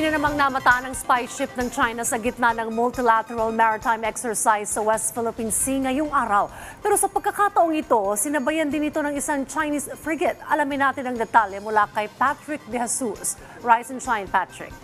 Muli na namang namataan ang spy ship ng China sa gitna ng multilateral maritime exercise sa West Philippine Sea ngayong araw. Pero sa pagkakataong ito, sinabayan din ito ng isang Chinese frigate. Alamin natin ang detalye mula kay Patrick De Jesus. Rise and shine, Patrick.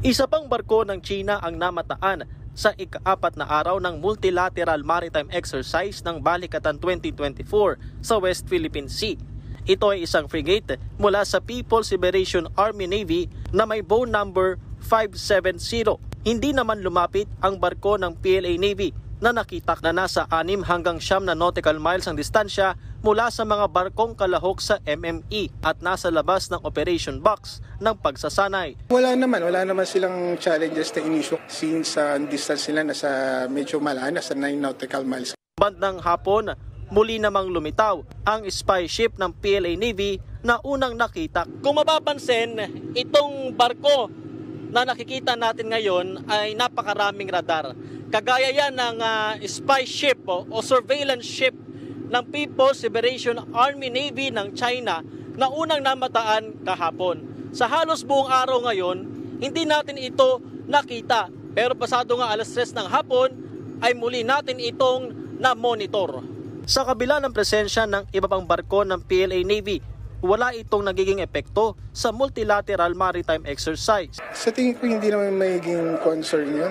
Isa pang barko ng China ang namataan sa ika-4 na araw ng multilateral maritime exercise ng Balikatan 2024 sa West Philippine Sea. Ito ay isang frigate mula sa People's Liberation Army Navy na may bow number 570. Hindi naman lumapit ang barko ng PLA Navy na nakita na nasa 6 hanggang 9 na nautical miles ang distansya mula sa mga barkong kalahok sa MME at nasa labas ng operation box ng pagsasanay. Wala naman silang challenges na inisyo since distance nila nasa medyo malayo, nasa 9 nautical miles. Bandang hapon, muli namang lumitaw ang spy ship ng PLA Navy na unang nakita. Kung mapapansin, itong barko na nakikita natin ngayon ay napakaraming radar. Kagaya yan ng spy ship o surveillance ship ng People's Liberation Army Navy ng China na unang namataan kahapon. Sa halos buong araw ngayon, hindi natin ito nakita. Pero pasado nga alas 3 ng hapon ay muli natin itong na-monitor. Sa kabila ng presensya ng iba pang barko ng PLA Navy, wala itong nagiging epekto sa multilateral maritime exercise. Sa tingin ko hindi naman magiging concern yun.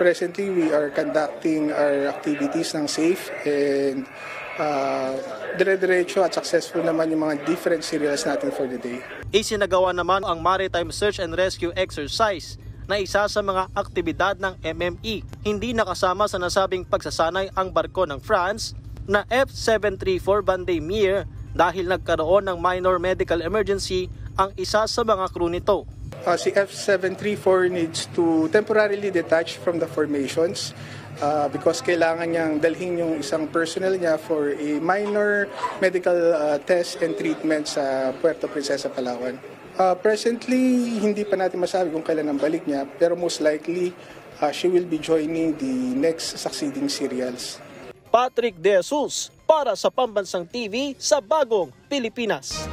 Presently, we are conducting our activities ng safe and dire-diretso at successful naman yung mga different serials natin for the day. Isinagawa naman ang Maritime Search and Rescue Exercise na isa sa mga aktibidad ng MME. Hindi nakasama sa nasabing pagsasanay ang barko ng France na F734 Vendémiaire dahil nagkaroon ng minor medical emergency ang isa sa mga crew nito. Si F734 needs to temporarily detach from the formations because kailangan niyang dalhin yung isang personnel niya for a minor medical test and treatment sa Puerto Princesa, Palawan. Presently, hindi pa natin masabi kung kailan ang balik niya, pero most likely, she will be joining the next succeeding serials. Patrick De Jesus para sa Pambansang TV sa Bagong Pilipinas.